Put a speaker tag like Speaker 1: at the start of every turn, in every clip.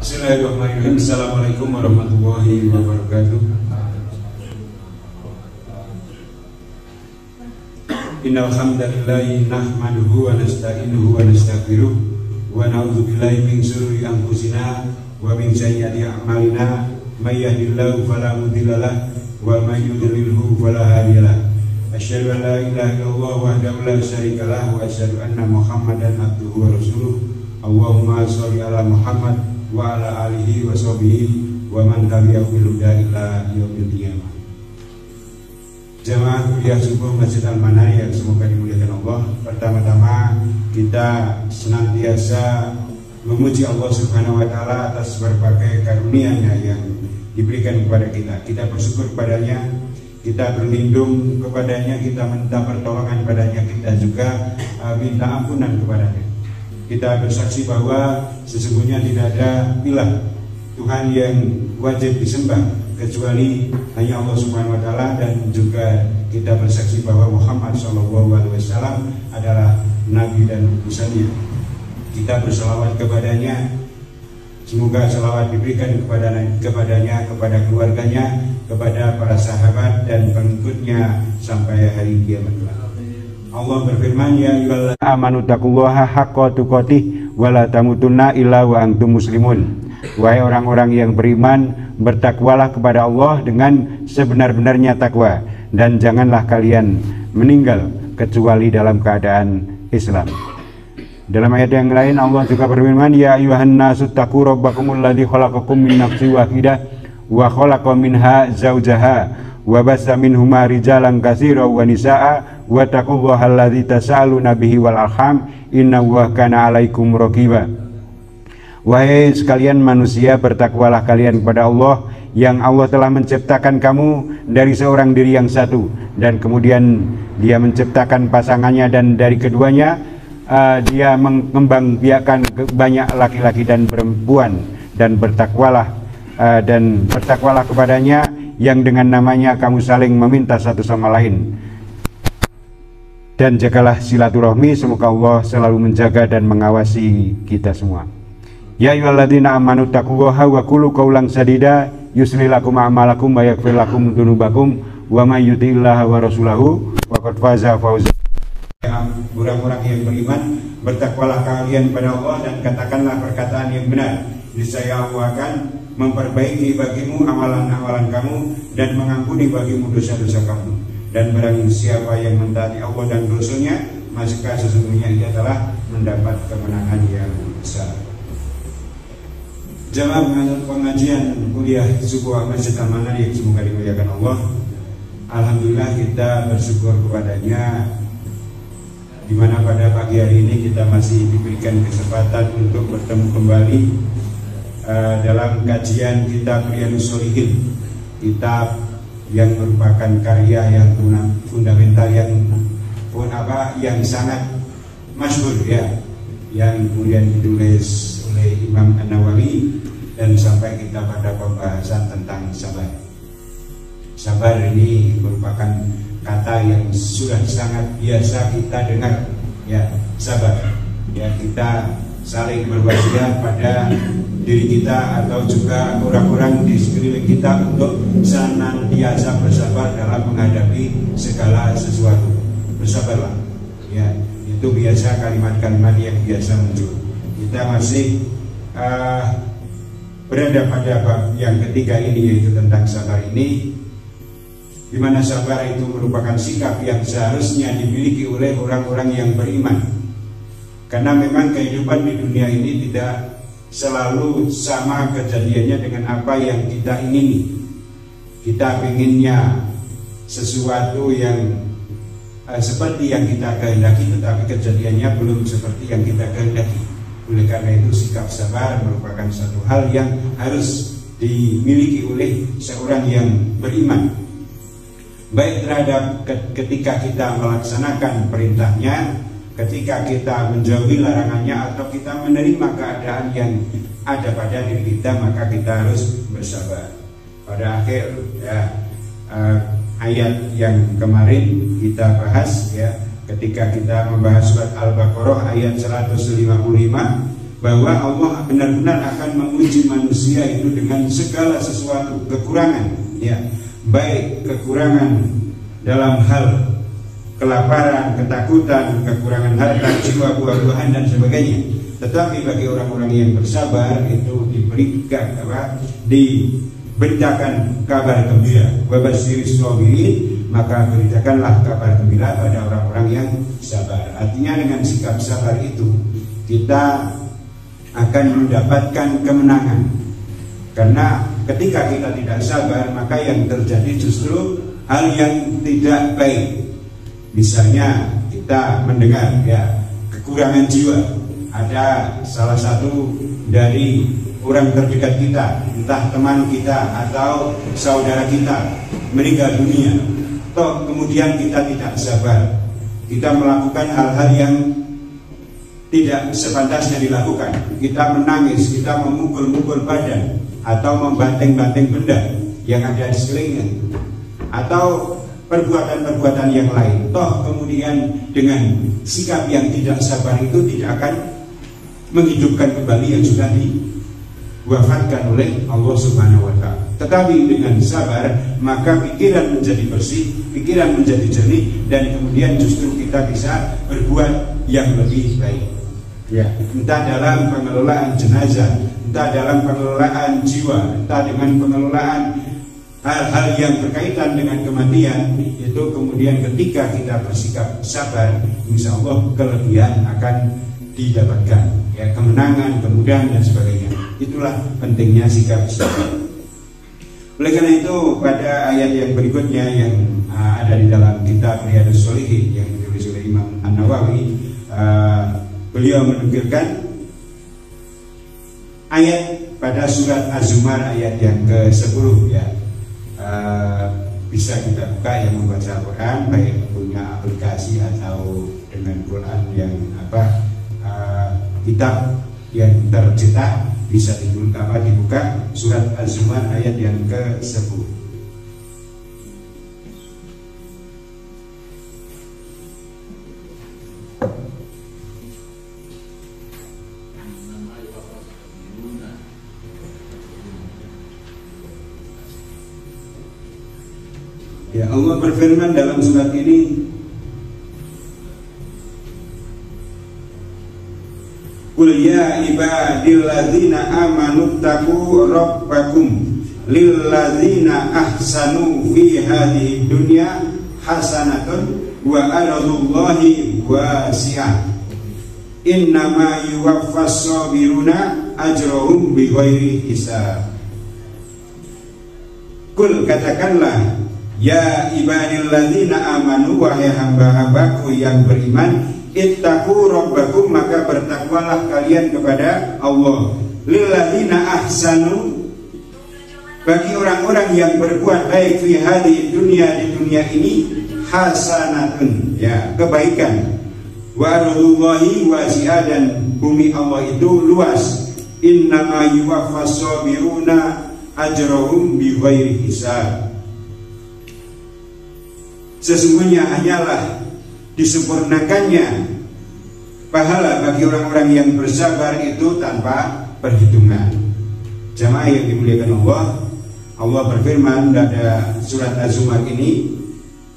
Speaker 1: Bismillahirrahmanirrahim. Assalamualaikum warahmatullahi wabarakatuh. Innal hamdalillahi nahmaduhu wa nasta'inuhu wa nastaghfiruh wa na'udzu billahi min shururi anfusina wa min sayyiati a'malina may yahdihillahu fala mudilla lahu wa may yudlilhu fala hadiya lahu. Asyhadu an la ilaha illallah wahdahu la syarika lahu wa asyhadu anna Muhammadan abduhu wa rasuluh. Allahumma sholli ala Muhammad wa ala alihi wa sahbihi wa man tabi'ahu bil huda ila yaumil qiyamah. Jamaah kuliah subuh Masjid Al-Manar yang semoga dimuliakan Allah. Pertama-tama kita senantiasa memuji Allah Subhanahu wa taala atas berbagai karunia-Nya yang diberikan kepada kita. Kita bersyukur kepadanya, kita berlindung kepadanya, kita minta pertolongan kepadanya, kita juga minta ampunan kepadanya. Kita bersaksi bahwa sesungguhnya tidak ada ilah Tuhan yang wajib disembah kecuali hanya Allah Subhanahu wa taala, dan juga kita bersaksi bahwa Muhammad SAW adalah nabi dan utusannya. Kita berselawat kepadanya, semoga selawat diberikan kepadanya, kepada keluarganya, kepada para sahabat dan pengikutnya sampai hari kiamat. Allah berfirman, ya ayyuhalladzina amanu taqullaha haqqa tuqatih wa la tamutunna illa wa antum muslimun. Wahai orang-orang yang beriman, bertakwalah kepada Allah dengan sebenar-benarnya takwa, dan janganlah kalian meninggal kecuali dalam keadaan Islam. Dalam ayat yang lain Allah juga berfirman, ya ayyuhan nasu taqu rabbakumul ladzi khalaqakum min nafsin wahidah wa khalaqa minha zawjaha wa bassa minhuma rijalan katsiran wa nisaa wa taqullaha alladzi tasaaluna bihi wal arham innallaha kana 'alaikum raqiba. Wahai sekalian manusia, bertakwalah kalian kepada Allah yang Allah telah menciptakan kamu dari seorang diri yang satu, dan kemudian Dia menciptakan pasangannya, dan dari keduanya Dia mengembangbiakkan banyak laki-laki dan perempuan, dan bertakwalah kepadanya yang dengan namanya kamu saling meminta satu sama lain, dan jagalah silaturahmi. Semoga Allah selalu menjaga dan mengawasi kita semua. Ya ayyuhalladzina amanu taqullaha wa qulu qawlan sadida yuslih lakum a'malakum wa yaghfir lakum dzunubakum wa may yuti'illaha wa rasulahu faqad faza fawzan. Orang-orang yang beriman, bertakwalah kalian pada Allah dan katakanlah perkataan yang benar. Niscaya Allah akan memperbaiki bagimu amalan-amalan kamu dan mengampuni bagimu dosa-dosa kamu. Dan barang siapa yang mentaati Allah dan Rasulnya, maka sesungguhnya ia telah mendapat kemenangan yang besar. Jamaah pengajian kuliah subuh Masjid Al-Manar yang semoga dimuliakan Allah. Alhamdulillah kita bersyukur kepadanya, di mana pada pagi hari ini kita masih diberikan kesempatan untuk bertemu kembali dalam kajian kitab Riyadhus Shalihin, kitab yang merupakan karya yang fundamental, yang sangat masyhur ya, yang kemudian ditulis oleh Imam An-Nawawi, dan sampai kita pada pembahasan tentang sabar. Sabar ini merupakan kata yang sudah sangat biasa kita dengar ya, sabar ya, kita saling berwasiat pada diri kita atau juga orang-orang di sekeliling kita untuk senantiasa bersabar dalam menghadapi segala sesuatu. Bersabarlah ya, itu biasa kalimat-kalimat yang biasa muncul. Kita masih berada pada bab yang ketiga ini, yaitu tentang sabar ini, di mana sabar itu merupakan sikap yang seharusnya dimiliki oleh orang-orang yang beriman. Karena memang kehidupan di dunia ini tidak selalu sama kejadiannya dengan apa yang kita ingini. Kita inginnya sesuatu yang seperti yang kita kehendaki, tetapi kejadiannya belum seperti yang kita kehendaki. Oleh karena itu sikap sabar merupakan satu hal yang harus dimiliki oleh seorang yang beriman, baik terhadap ketika kita melaksanakan perintahnya, ketika kita menjauhi larangannya, atau kita menerima keadaan yang ada pada diri kita, maka kita harus bersabar. Pada akhir ayat yang kemarin kita bahas ya, ketika kita membahas surat Al-Baqarah ayat 155, bahwa Allah benar-benar akan menguji manusia itu dengan segala sesuatu kekurangan, ya, baik kekurangan dalam hal kelaparan, ketakutan, kekurangan harta, jiwa, buah-buahan dan sebagainya. Tetapi bagi orang-orang yang bersabar itu diberikan diberikan kabar gembira. Wa basyiris shabirin, maka beritakanlah kabar gembira pada orang-orang yang sabar. Artinya dengan sikap sabar itu kita akan mendapatkan kemenangan. Karena ketika kita tidak sabar, maka yang terjadi justru hal yang tidak baik. Misalnya kita mendengar, ya, kekurangan jiwa. Ada salah satu dari orang terdekat kita, entah teman kita atau saudara kita, meninggal dunia. Toh kemudian kita tidak sabar, kita melakukan hal-hal yang tidak sepantasnya dilakukan. Kita menangis, kita memukul-mukul badan, atau membanting-banting benda yang ada di sekelilingnya, atau perbuatan-perbuatan yang lain. Toh kemudian dengan sikap yang tidak sabar itu tidak akan menghidupkan kembali yang sudah diwafatkan oleh Allah Subhanahu wa Ta'ala. Tetapi dengan sabar, maka pikiran menjadi bersih, pikiran menjadi jernih, dan kemudian justru kita bisa berbuat yang lebih baik. Ya, entah dalam pengelolaan jenazah, entah dalam pengelolaan jiwa, entah dengan pengelolaan hal-hal yang berkaitan dengan kematian, itu kemudian ketika kita bersikap sabar, insya Allah kelebihan akan didapatkan, ya, kemenangan, kemudahan dan sebagainya. Itulah pentingnya sikap sabar. Oleh karena itu pada ayat yang berikutnya yang ada di dalam kitab Riyadhus Shalihin yang ditulis oleh Imam An-Nawawi, beliau menukilkan ayat pada surat Az-Zumar ayat yang ke-10, ya. Bisa kita buka yang membaca Al-Quran, baik punya aplikasi atau dengan Quran yang kitab yang tercetak, bisa dibuka surat Az-Zumar ayat yang ke-10. Ya, Allah berfirman dalam surat ini, Qul ya ibadilladzina amanu taqu rabbakum lilladzina ahsanu fi hadhihi dunya hasanatun wa aradullahi wasi'ah innama yuwaffas sabiruna ajrahum bighairi hisab. Qul, katakanlah, ya ibadilladzina amanu, wahai hamba-hambaku yang beriman, ittaqu rabbakum, maka bertakwalah kalian kepada Allah. Lilladzina ahsanu, bagi orang-orang yang berbuat baik, fi hadhihi dunya, di dunia ini, hasanatun, ya, kebaikan. Wa ardullahi wasi'ah, dan bumi Allah itu luas. Innama yuwaffas sabiruna ajrahum bighairi hisab. Sesungguhnya hanyalah disempurnakannya pahala bagi orang-orang yang bersabar itu tanpa perhitungan. Jamaah yang dimuliakan Allah, Allah berfirman pada surat Az-Zumar ini,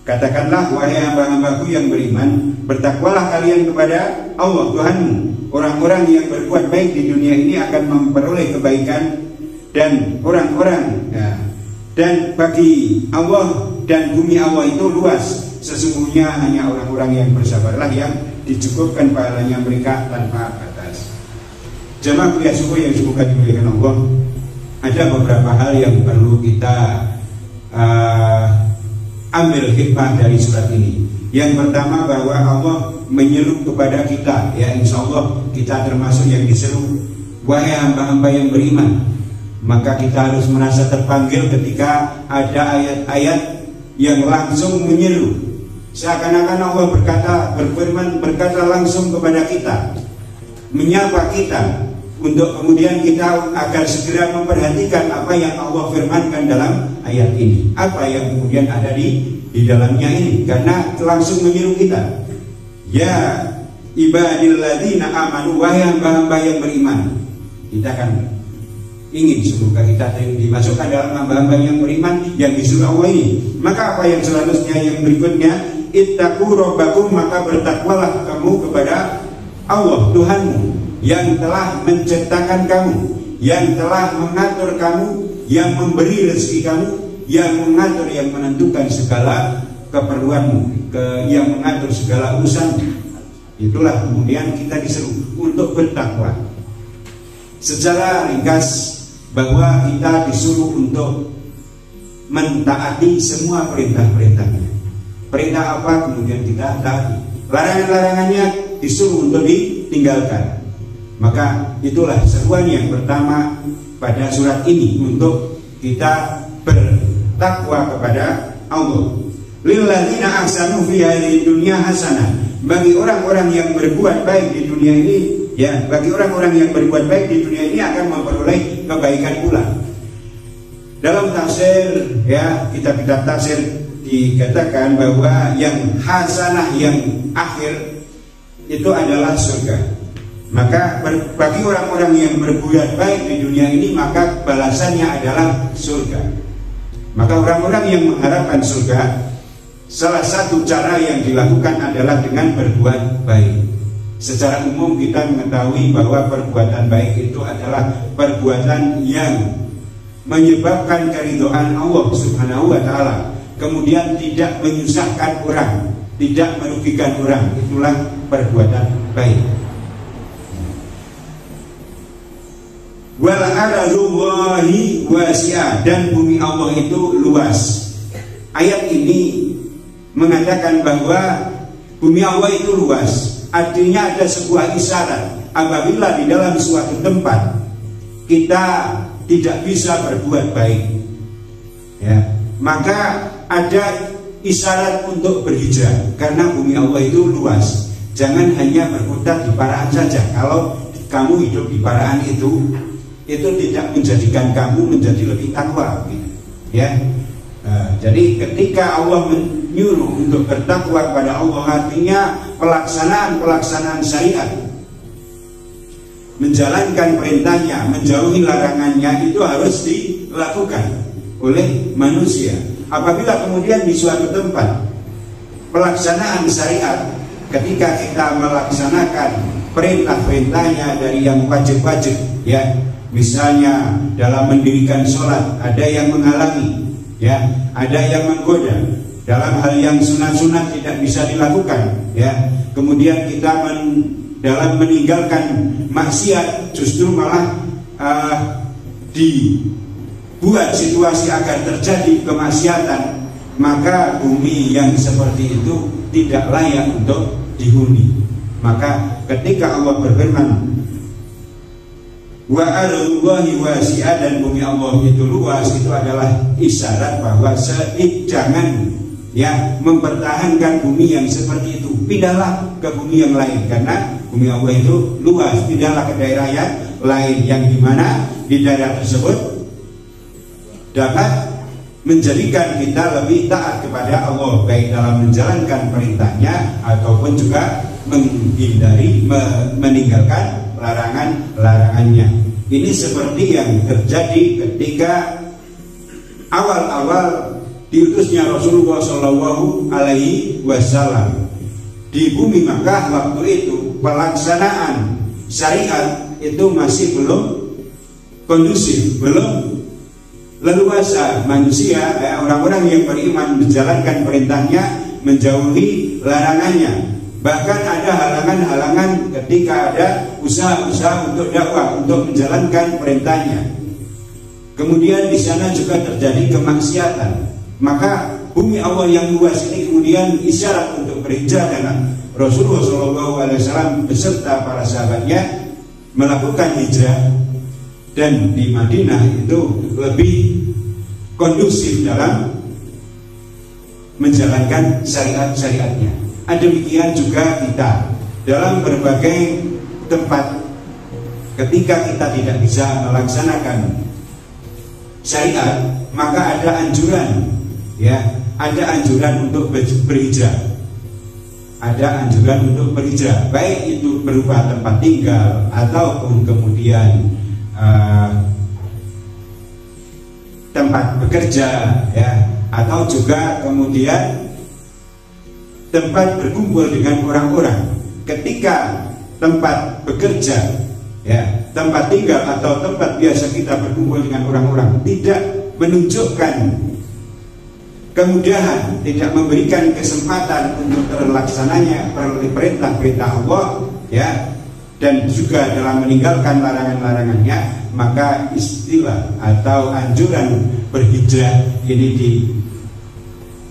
Speaker 1: katakanlah, wahai hamba-hambaku yang beriman, bertakwalah kalian kepada Allah Tuhanmu. Orang-orang yang berbuat baik di dunia ini akan memperoleh kebaikan, dan orang-orang, ya, dan bagi Allah dan bumi Allah itu luas. Sesungguhnya hanya orang-orang yang bersabarlah yang dicukupkan pahalanya mereka tanpa batas. Jamaah kuliah subuh yang semoga dimuliakan Allah, ada beberapa hal yang perlu kita ambil hikmah dari surat ini. Yang pertama, bahwa Allah menyeru kepada kita, ya, insya Allah kita termasuk yang diseru, wahai hamba-hamba yang beriman. Maka kita harus merasa terpanggil ketika ada ayat-ayat yang langsung menyeru. Seakan-akan Allah berkata langsung kepada kita, menyapa kita, untuk kemudian kita agar segera memperhatikan apa yang Allah firmankan dalam ayat ini, apa yang kemudian ada di dalamnya ini, karena langsung menyeru kita. Ya ibadil ladzina amanu, wahai hamba-hamba yang beriman. Kita kan ingin semoga kita dimasukkan dalam hamba-hamba yang beriman yang disuruh Allah ini. Maka apa yang selanjutnya yang berikutnya, ittaqu rabbakum, maka bertakwalah kamu kepada Allah Tuhanmu yang telah menciptakan kamu, yang telah mengatur kamu, yang memberi rezeki kamu, yang mengatur, yang menentukan segala keperluanmu, yang mengatur segala urusanmu. Itulah kemudian kita disuruh untuk bertakwa. Secara ringkas bahwa kita disuruh untuk mentaati semua perintah-perintahnya. Perintah apa kemudian kita taati, larangan-larangannya disuruh untuk ditinggalkan. Maka itulah seruan yang pertama pada surat ini, untuk kita bertakwa kepada Allah. Lilladzina ahsanu fi hadhihi dunya hasanah, bagi orang-orang yang berbuat baik di dunia ini, ya, bagi orang-orang yang berbuat baik di dunia ini akan memperoleh kebaikan pula. Dalam tafsir, ya, kitab-kitab tafsir dikatakan bahwa yang hasanah yang akhir itu adalah surga. Maka bagi orang-orang yang berbuat baik di dunia ini, maka balasannya adalah surga. Maka orang-orang yang mengharapkan surga, salah satu cara yang dilakukan adalah dengan berbuat baik. Secara umum kita mengetahui bahwa perbuatan baik itu adalah perbuatan yang menyebabkan keridhaan Allah Subhanahu wa ta'ala, kemudian tidak menyusahkan orang, tidak merugikan orang. Itulah perbuatan baik. Wal ardullahi wasi'ah, dan bumi Allah itu luas. Ayat ini mengatakan bahwa bumi Allah itu luas. Artinya ada sebuah isyarat apabila di dalam suatu tempat kita tidak bisa berbuat baik, ya, maka ada isyarat untuk berhijrah, karena bumi Allah itu luas. Jangan hanya berkutat di Paraan saja. Kalau kamu hidup di Paraan itu tidak menjadikan kamu menjadi lebih takwa, ya. Jadi ketika Allah menyuruh untuk bertakwa kepada Allah, artinya pelaksanaan syariat, menjalankan perintahnya, menjauhi larangannya, itu harus dilakukan oleh manusia. Apabila kemudian di suatu tempat pelaksanaan syariat, ketika kita melaksanakan perintah-perintahnya dari yang wajib-wajib, ya, misalnya dalam mendirikan sholat ada yang menghalangi, ya, ada yang menggoda, dalam hal yang sunat-sunat tidak bisa dilakukan, ya, kemudian kita dalam meninggalkan maksiat justru malah dibuat situasi agar terjadi kemaksiatan, maka bumi yang seperti itu tidak layak untuk dihuni. Maka ketika Allah berfirman wa ardullahi wasi'ah, dan bumi Allah itu luas, itu adalah isyarat bahwa jangan, ya, mempertahankan bumi yang seperti itu. Pindahlah ke bumi yang lain, karena bumi Allah itu luas. Pindahlah ke daerah yang lain, yang dimana di daerah tersebut dapat menjadikan kita lebih taat kepada Allah, baik dalam menjalankan perintahnya ataupun juga menghindari, meninggalkan larangannya. Ini seperti yang terjadi ketika awal-awal diutusnya Rasulullah Shallallahu Alaihi Wasallam di bumi Makkah. Waktu itu pelaksanaan syariat itu masih belum kondusif, belum leluasa. Manusia, orang-orang yang beriman menjalankan perintahnya, menjauhi larangannya. Bahkan ada halangan-halangan ketika ada usaha-usaha untuk dakwah, untuk menjalankan perintahnya. Kemudian di sana juga terjadi kemaksiatan. Maka bumi Allah yang luas ini kemudian isyarat untuk berhijrah, dan Rasulullah SAW beserta para sahabatnya melakukan hijrah, dan di Madinah itu lebih kondusif dalam menjalankan syariat-syariatnya. Demikian juga kita dalam berbagai tempat, ketika kita tidak bisa melaksanakan syariat, maka ada anjuran, ya, ada anjuran untuk berhijrah. ada anjuran untuk berhijrah, baik itu berupa tempat tinggal ataupun kemudian tempat bekerja, ya, atau juga kemudian tempat berkumpul dengan orang-orang. Ketika tempat bekerja, ya, tempat tinggal atau tempat biasa kita berkumpul dengan orang-orang tidak menunjukkan kemudahan, tidak memberikan kesempatan untuk terlaksananya perintah-perintah Allah, ya, dan juga dalam meninggalkan larangan-larangannya, maka istilah atau anjuran berhijrah ini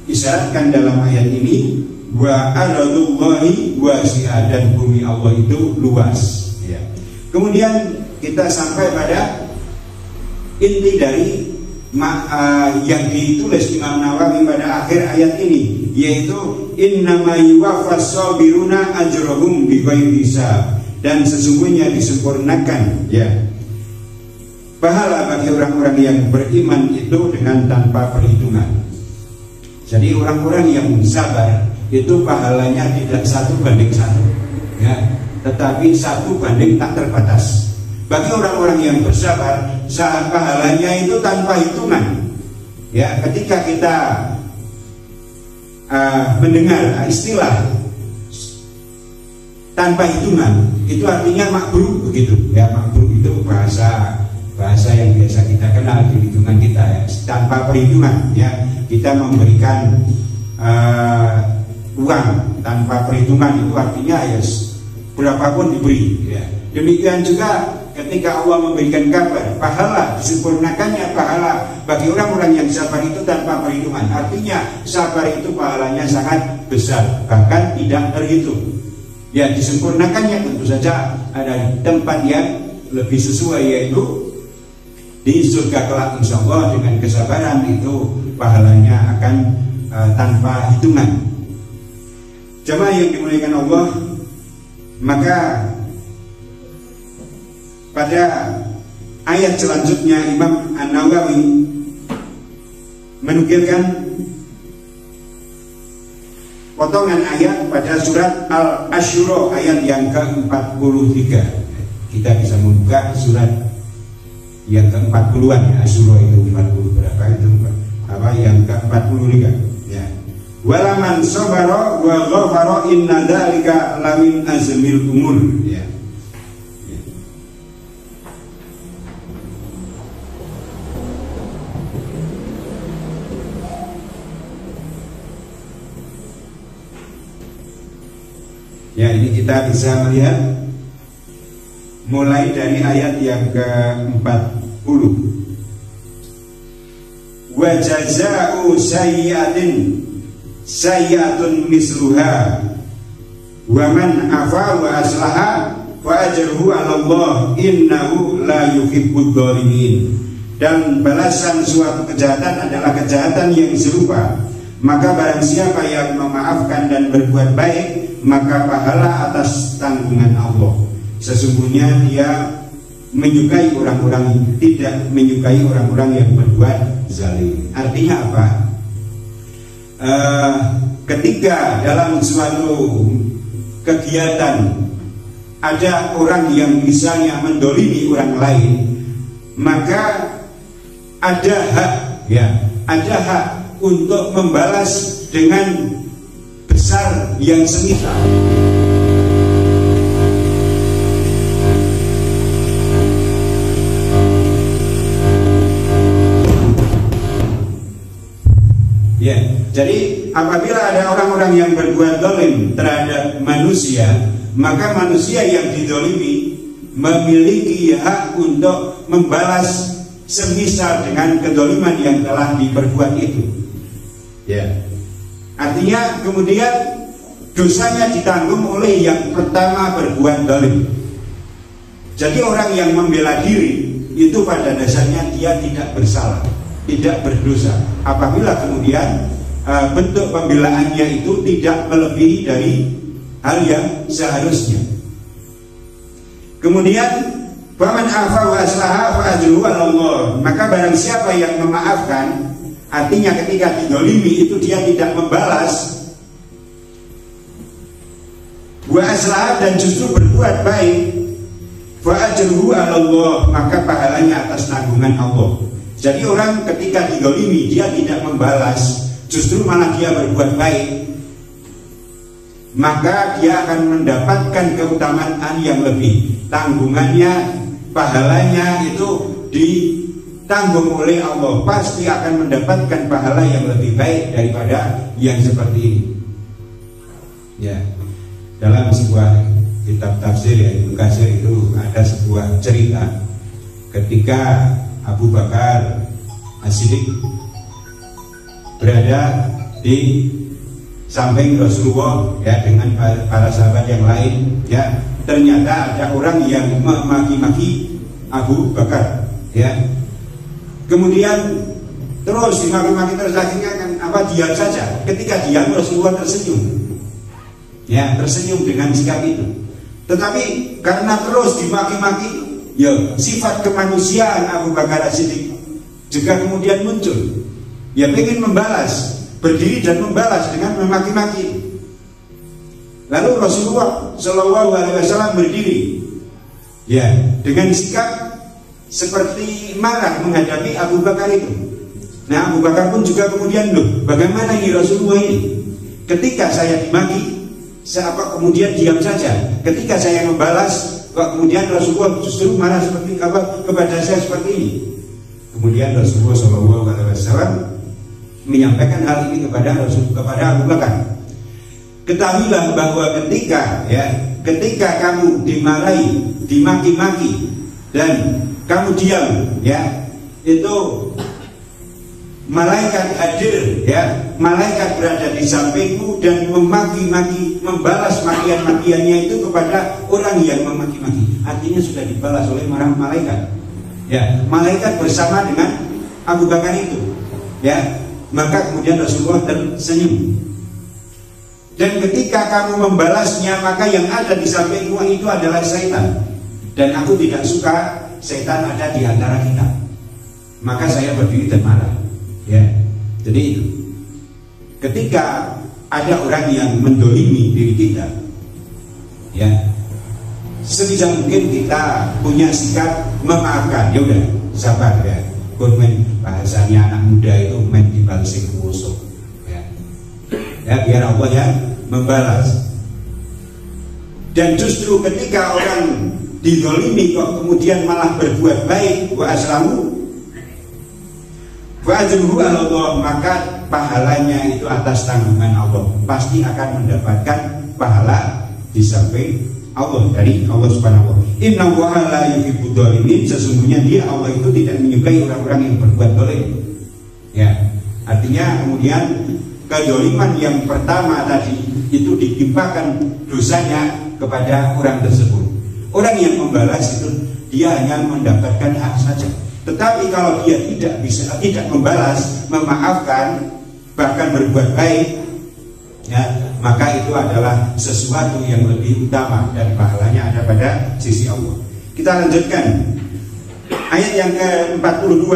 Speaker 1: diisyaratkan dalam ayat ini, wa aradullahi wasi'ah, dan bumi Allah itu luas, ya. Kemudian kita sampai pada inti dari yang ditulis Imam Nawawi pada akhir ayat ini, yaitu innama yuwaffas sabiruna ajrahum bighairi hisab, dan sesungguhnya disempurnakan, ya, pahala bagi orang-orang yang beriman itu dengan tanpa perhitungan. Jadi orang-orang yang sabar itu pahalanya tidak 1:1, ya, tetapi 1 tak terbatas. Bagi orang-orang yang bersabar, pahalanya itu tanpa hitungan. Ya, ketika kita mendengar istilah tanpa hitungan, itu artinya makbrur, begitu. Ya, makbrur itu bahasa yang biasa kita kenal di lingkungan kita, ya. Tanpa perhitungan, ya, kita memberikan uang tanpa perhitungan, itu artinya ya berapapun diberi, ya. Demikian juga ketika Allah memberikan kabar pahala, disempurnakannya pahala bagi orang-orang yang sabar itu tanpa perhitungan, artinya sabar itu pahalanya sangat besar, bahkan tidak terhitung. Ya, disempurnakannya tentu saja ada tempat yang lebih sesuai, yaitu di surga kelak insya Allah. Dengan kesabaran itu pahalanya akan tanpa hitungan. Jemaah yang dimuliakan Allah, maka pada ayat selanjutnya Imam An-Nawawi menukilkan potongan ayat pada surat Al-Asyura ayat yang ke-43. Kita bisa membuka surat yang ke-40-an, ya. Asyura itu 40 berapa itu? Apa yang ke-43, ya. Walaman sabara wa ghafara inna dzalika lamin azmil umur, ya. Ya, ini kita bisa melihat mulai dari ayat yang ke-40. Wa jazaa'u sayyi'atin sayyi'atun misluha wa man afa wa aslaha fa ajruhu 'ala Allah innahu la yuhibbudz dzalimin. Dan balasan suatu kejahatan adalah kejahatan yang serupa, maka barang siapa yang memaafkan dan berbuat baik, maka pahala atas tanggungan Allah. Sesungguhnya dia menyukai orang-orang, tidak menyukai orang-orang yang berbuat zalim. Artinya apa? Ketika dalam suatu kegiatan ada orang yang misalnya mendolimi orang lain, maka ada hak, ya, ada hak untuk membalas dengan besar yang semisal. Ya, jadi apabila ada orang-orang yang berbuat zalim terhadap manusia, maka manusia yang dizalimi memiliki hak untuk membalas semisal dengan kezaliman yang telah diperbuat itu. Ya. Artinya kemudian dosanya ditanggung oleh yang pertama berbuat zalim. Jadi orang yang membela diri itu pada dasarnya dia tidak bersalah, tidak berdosa. Apabila kemudian bentuk pembelaannya itu tidak melebihi dari hal yang seharusnya. Kemudian faman afa wa aslaha fa ajruhu 'ala Allah, maka barang siapa yang memaafkan, artinya ketika didolimi itu dia tidak membalas, wa aslah dan justru berbuat baik, fa ajruhu 'ala Allah, maka pahalanya atas tanggungan Allah. Jadi orang ketika dizalimi dia tidak membalas, justru malah dia berbuat baik, maka dia akan mendapatkan keutamaan yang lebih. Tanggungannya, pahalanya itu ditanggung oleh Allah, pasti akan mendapatkan pahala yang lebih baik daripada yang seperti ini. Ya, dalam sebuah kitab tafsir ya Ibnu Katsir itu ada sebuah cerita ketika Abu Bakar As-Siddiq berada di samping Rasulullah ya dengan para sahabat yang lain, ya ternyata ada orang yang memaki-maki Abu Bakar, ya kemudian terus dimaki-maki terus, akhirnya kan diam saja. Ketika diam Rasulullah tersenyum, ya tersenyum dengan sikap itu. Tetapi karena terus dimaki-maki, ya sifat kemanusiaan Abu Bakar As-Siddiq juga kemudian muncul, ya ingin membalas, berdiri dan membalas dengan memaki-maki. Lalu Rasulullah Shallallahu Alaihi Wasallam berdiri, ya dengan sikap seperti marah menghadapi Abu Bakar itu. Nah Abu Bakar pun juga kemudian, loh bagaimana ini Rasulullah ini? Ketika saya dimaki, saya kemudian diam saja. Ketika saya membalas, kemudian Rasulullah justru marah seperti kepada saya seperti ini. Kemudian Rasulullah Shallallahu Alaihi Wasallam menyampaikan hal ini kepada Abu Bakar. Ketahuilah bahwa ketika kamu dimarahi, dimaki-maki dan kamu diam, ya itu malaikat hadir, ya malaikat berada di sampingmu dan memaki-maki, membalas makian-makiannya itu kepada orang yang memaki-maki. Artinya sudah dibalas oleh malaikat, ya malaikat bersama dengan Abu Bakar itu, ya maka kemudian Rasulullah tersenyum. Dan ketika kamu membalasnya, maka yang ada di sampingmu itu adalah setan. Dan aku tidak suka setan ada di antara kita. Maka saya berdiri dan marah. Ya, jadi ketika ada orang yang mendolimi diri kita, ya sebisa mungkin kita punya sikap memaafkan. Ya udah, sabar ya. Bahasanya anak muda itu main di balsing kuwosok. Ya biar Allah yang membalas. Dan justru ketika orang dizalimi kok kemudian malah berbuat baik, wa aslamu wa ajruhu 'ala Allah, maka pahalanya itu atas tanggungan Allah, pasti akan mendapatkan pahala di samping Allah, dari Allah Subhanahu wa taala. Inna Allaha la yuhibbudz dzalimin, sesungguhnya dia Allah itu tidak menyukai orang-orang yang berbuat zalim. Ya, artinya kemudian kezaliman yang pertama tadi itu ditimpakan dosanya kepada orang tersebut. Orang yang membalas itu dia hanya mendapatkan hak saja. Tetapi kalau dia tidak membalas, memaafkan, bahkan berbuat baik, ya, maka itu adalah sesuatu yang lebih utama dan pahalanya ada pada sisi Allah. Kita lanjutkan ayat yang ke-42.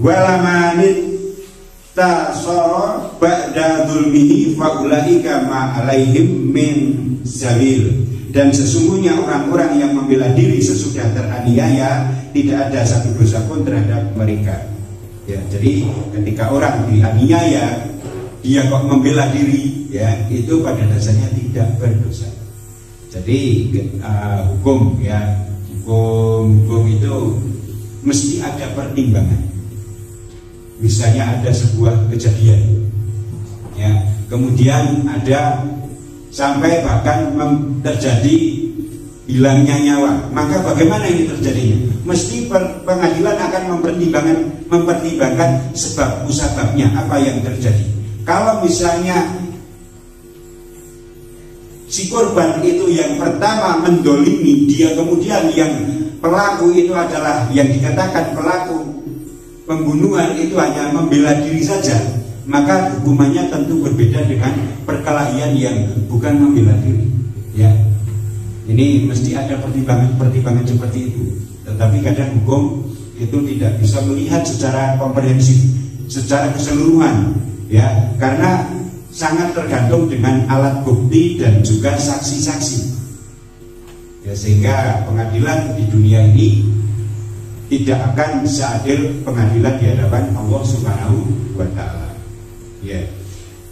Speaker 1: Walamanit tasara ba'da dzulmihi faulaika ma 'alaihim min sabil. Dan sesungguhnya orang-orang yang membela diri sesudah teraniaya tidak ada satu dosa pun terhadap mereka. Ya, jadi ketika orang dianiaya dia kok membela diri, ya itu pada dasarnya tidak berdosa. Jadi hukum itu mesti ada pertimbangan. Misalnya ada sebuah kejadian, ya kemudian ada sampai bahkan terjadi hilangnya nyawa, maka bagaimana ini terjadinya? Mesti pengadilan akan mempertimbangkan sebab musababnya apa yang terjadi. Kalau misalnya si korban itu yang pertama mendolimi, dia kemudian yang pelaku itu adalah yang dikatakan pelaku pembunuhan itu hanya membela diri saja, maka hukumannya tentu berbeda dengan perkelahian yang bukan membela diri. Ya, ini mesti ada pertimbangan seperti itu. Tetapi kadang hukum itu tidak bisa melihat secara komprehensif, secara keseluruhan. Ya, karena sangat tergantung dengan alat bukti dan juga saksi-saksi. Ya, sehingga pengadilan di dunia ini tidak akan seadil pengadilan di hadapan Allah Subhanahu wa Ta'ala. Ya.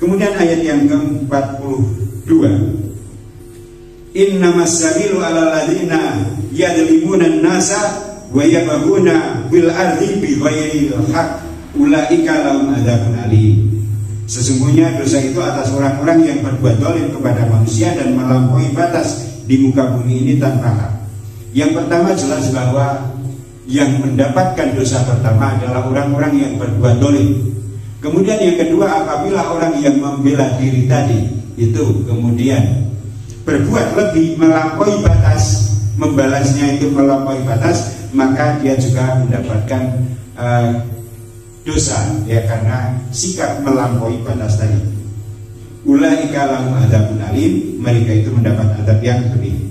Speaker 1: Kemudian ayat yang ke-42, innamas sabilu 'alal ladzina yadlimuna an-nasa wa yabghuna bil ardi bighairil haqq ulaika lahum adzabun alim. Sesungguhnya dosa itu atas orang-orang yang berbuat zalim kepada manusia dan melampaui batas di muka bumi ini tanpa hak. Yang pertama jelas bahwa yang mendapatkan dosa pertama adalah orang-orang yang berbuat zalim. Kemudian yang kedua, apabila orang yang membela diri tadi itu kemudian berbuat lebih melampaui batas, membalasnya itu melampaui batas, maka dia juga mendapatkan dosa, ya, karena sikap melampaui batas tadi. Ulaika lahum adzabun alim, mereka itu mendapat azab yang pedih.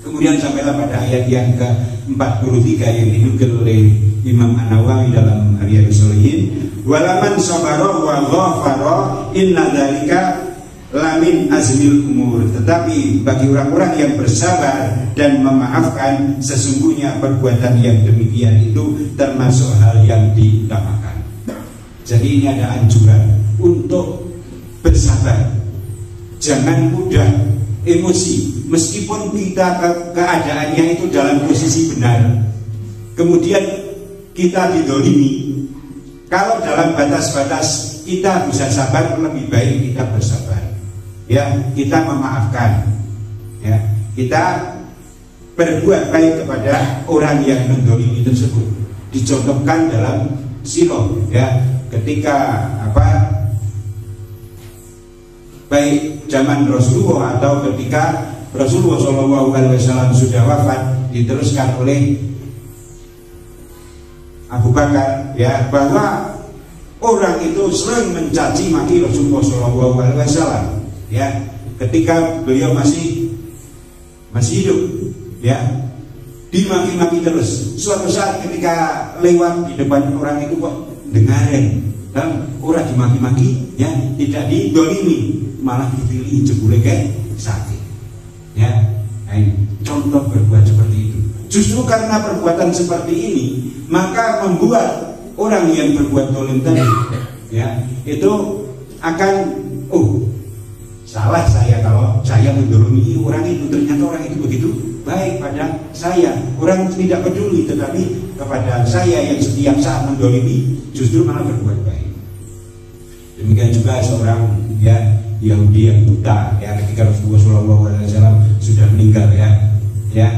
Speaker 1: Kemudian sampailah pada ayat yang ke-43 yang dinukil oleh Imam An-Nawawi dalam Riyadhus Shalihin, walaman sabara wa ghafara inna dzalika lamin azmil umur. Tetapi bagi orang-orang yang bersabar dan memaafkan, sesungguhnya perbuatan yang demikian itu termasuk hal yang diutamakan. Jadi ini ada anjuran untuk bersabar, jangan mudah emosi, meskipun kita keadaannya itu dalam posisi benar, kemudian kita didolimi. Kalau dalam batas-batas kita bisa sabar, lebih baik kita bersabar. Ya, kita memaafkan. Ya, kita berbuat baik kepada orang yang mendolimi tersebut. Dicontohkan dalam sirah, ya, ketika baik zaman Rasulullah atau ketika Rasulullah SAW sudah wafat, diteruskan oleh Abu Bakar, ya, bahwa orang itu sering mencaci maki Rasulullah SAW, ya, ketika beliau masih hidup, ya, dimaki-maki terus. Suatu saat ketika lewat di depan orang itu kok dengarin, dan orang dimaki-maki, ya, tidak didolimi, malah dipilih jebule kayak sakit, ya. Nah, contoh berbuat seperti itu. Justru karena perbuatan seperti ini, maka membuat orang yang berbuat zalim tadi, ya, itu akan, salah saya kalau saya mendolimi orang itu, ternyata orang itu begitu baik pada saya. Orang tidak peduli, tetapi kepada saya yang setiap saat mendolimi justru malah berbuat baik. Demikian juga seorang, ya, Yahudi yang buta, ya, ketika Rasulullah SAW sudah meninggal, ya,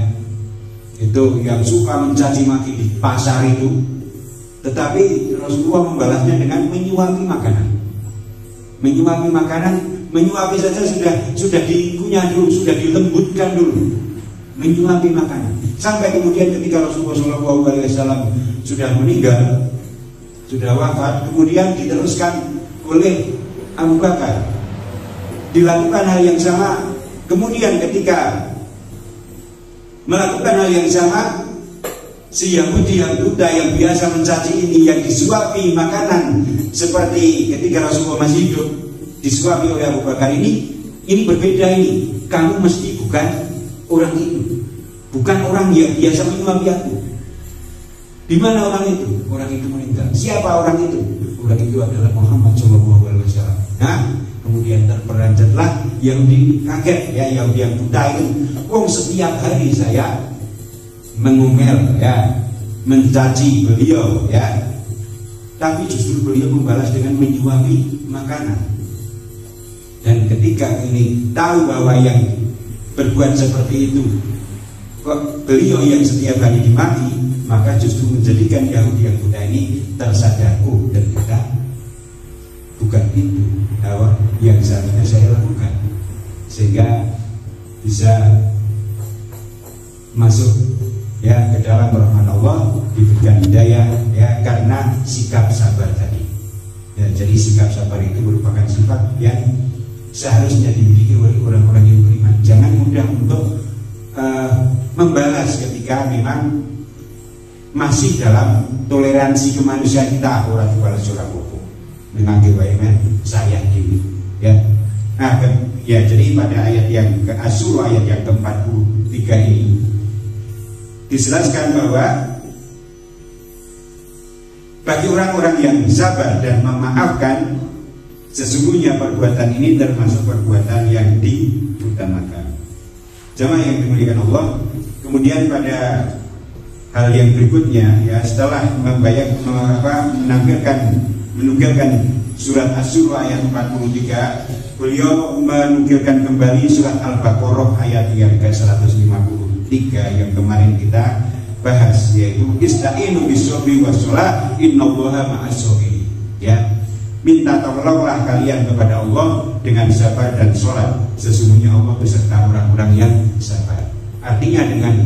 Speaker 1: itu yang suka mencaci maki di pasar itu, tetapi Rasulullah membalasnya dengan menyuapi makanan. Menyuapi saja sudah dikunyah dulu, sudah dilembutkan dulu, menyuapi makanan. Sampai kemudian ketika Rasulullah SAW sudah meninggal, sudah wafat, kemudian diteruskan oleh Abu Bakar, dilakukan hal yang sama. Kemudian ketika melakukan hal yang sama, si Yahudi yang buta yang biasa mencaci ini, yang disuapi makanan seperti ketika Rasulullah masih hidup, disuapi oleh Abu Bakar ini berbeda ini. Kamu mesti bukan orang itu, bukan orang yang biasa menyuapi aku. Di mana orang itu? Orang itu meninggal. Siapa orang itu? Orang itu adalah Muhammad SAW. Nah, kemudian terperanjatlah Yahudi kaget, ya, Yahudi yang buta itu. Setiap hari saya mengomel, ya, mencaci beliau, ya, tapi justru beliau membalas dengan menyuapi makanan. Dan ketika ini tahu bahwa yang berbuat seperti itu kok beliau yang setiap hari dimaki, maka justru menjadikan Yahudi yang buta ini tersadar, ternyata bukan itu yang seharusnya saya lakukan, sehingga bisa masuk, ya, ke dalam rahmat Allah, diberikan hidayah, ya, karena sikap sabar tadi, ya. Jadi sikap sabar itu merupakan sifat yang seharusnya dimiliki oleh orang-orang yang beriman. Jangan mudah untuk membalas ketika memang masih dalam toleransi kemanusiaan kita. Orang balas orang hukum menganggap saya dewi, Ya. Nah, ya jadi pada ayat yang ke Asy-Syura ayat yang ke-43 ini dijelaskan bahwa bagi orang-orang yang sabar dan memaafkan, sesungguhnya perbuatan ini termasuk perbuatan yang diutamakan. Jamaah yang dimuliakan Allah, kemudian pada hal yang berikutnya, ya setelah menukilkan surat Asy-Syura ayat 43, beliau menukilkan kembali surat Al-Baqarah ayat yang ke-153 yang kemarin kita bahas, yaitu ista'inu bis-sabri was-shalah innallaha ma'as-sabirin. Ya, minta tolonglah kalian kepada Allah dengan sabar dan sholat, sesungguhnya Allah beserta orang-orang yang sabar. Artinya dengan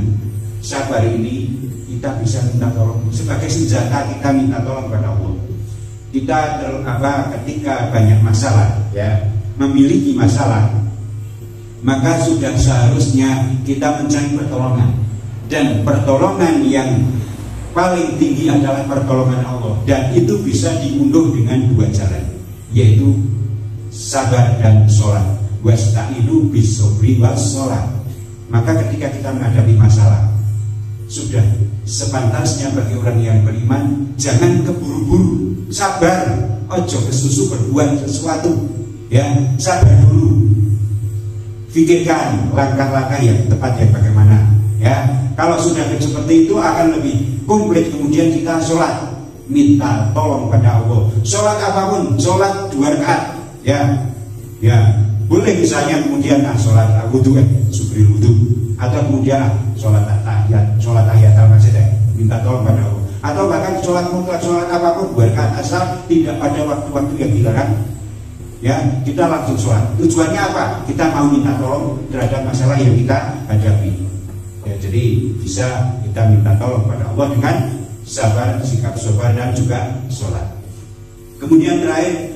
Speaker 1: sabar ini kita bisa minta tolong sebagai senjata, kita minta tolong kepada Allah. Kita ketika banyak masalah, ya, memiliki masalah, maka sudah seharusnya kita mencari pertolongan, dan pertolongan yang paling tinggi adalah pertolongan Allah, dan itu bisa diunduh dengan dua jalan, yaitu sabar dan sholat. Wasta'inu bis-sabri was-shalah. Maka ketika kita menghadapi masalah, sudah sepantasnya bagi orang yang beriman jangan keburu-buru, sabar, ojo kesusu berbuat sesuatu, ya, sabar dulu, pikirkan langkah-langkah yang tepat yang bagaimana, ya. Kalau sudah seperti itu akan lebih komplit. Kemudian kita sholat, minta tolong pada Allah. Sholat apapun, sholat 2 rakaat, ya, boleh misalnya kemudian sholat wudhu, syukur wudhu, atau kemudian sholat tahiyat al-masjid, minta tolong pada Allah. Atau bahkan sholat mutlak, sholat apapun 2 rakaat asal tidak pada waktu-waktu yang dilarang, ya, kita langsung sholat. Tujuannya apa? Kita mau minta tolong terhadap masalah yang kita hadapi. Ya, jadi bisa kita minta tolong pada Allah dengan sabar, sikap sabar, dan juga sholat. Kemudian terakhir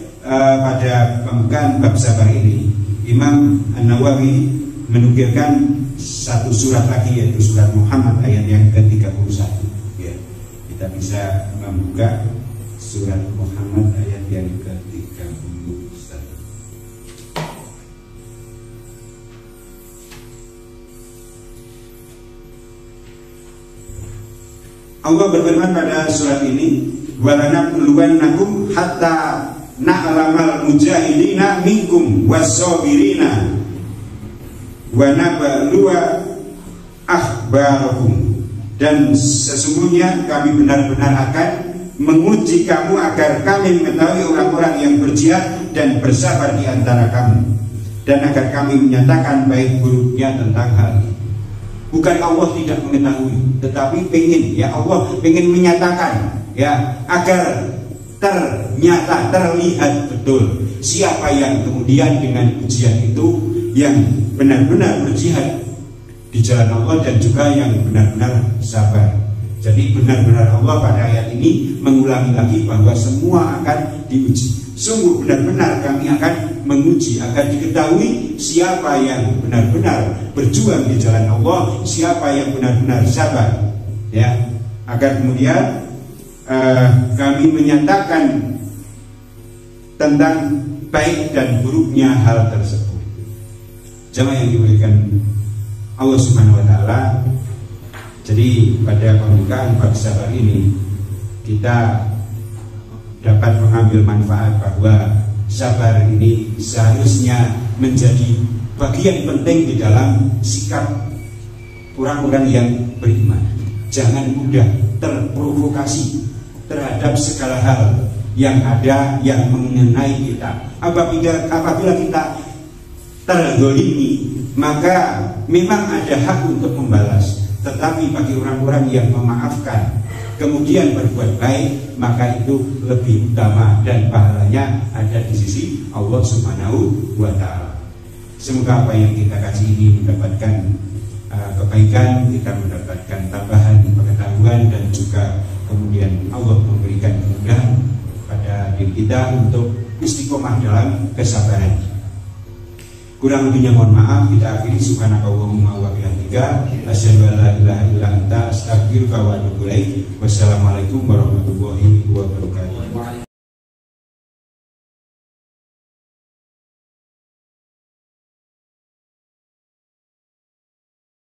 Speaker 1: pada pembukaan bab sabar ini, Imam An-Nawawi menukilkan satu surat lagi, yaitu surat Muhammad ayat yang ke-31. Ya, kita bisa membuka surat Muhammad ayat yang ke-31. Allah berfirman pada surat ini, walanabluwannakum hatta na'lamal mujahidina minkum was-sabirina wa nabluwa akhbarakum. Dan sesungguhnya kami benar-benar akan menguji kamu agar kami mengetahui orang-orang yang berjihad dan bersabar di antara kamu, dan agar kami menyatakan baik buruknya tentang hal ini. Bukan Allah tidak mengetahui, tetapi Allah pengen menyatakan, ya, agar ternyata terlihat betul siapa yang kemudian dengan ujian itu yang benar-benar berjihad di jalan Allah, dan juga yang benar-benar sabar. Jadi benar-benar Allah pada ayat ini mengulangi lagi bahwa semua akan diuji. Sungguh benar-benar kami akan menguji agar diketahui siapa yang benar-benar berjuang di jalan Allah, siapa yang benar-benar sabar, ya, agar kemudian kami menyatakan tentang baik dan buruknya hal tersebut. Jamaah yang dimuliakan Allah Subhanahu wa taala, jadi pada pembukaan bab sabar ini kita dapat mengambil manfaat bahwa sabar ini seharusnya menjadi bagian penting di dalam sikap orang-orang yang beriman. Jangan mudah terprovokasi terhadap segala hal yang ada yang mengenai kita. Apabila kita terzalimi, maka memang ada hak untuk membalas. Tetapi bagi orang-orang yang memaafkan kemudian berbuat baik, maka itu lebih utama dan pahalanya ada di sisi Allah Subhanahu wa taala. Semoga apa yang kita kaji ini mendapatkan kebaikan, kita mendapatkan tambahan pengetahuan, dan juga kemudian Allah memberikan kemudahan pada diri kita untuk istiqomah dalam kesabaran. Kurang lebihnya mohon maaf. Kita akhiri subhanakallahumma wa bihamdika asyhadu an la ilaha illa anta astaghfiruka wa atubu ilaik. Wassalamualaikum warahmatullahi wabarakatuh.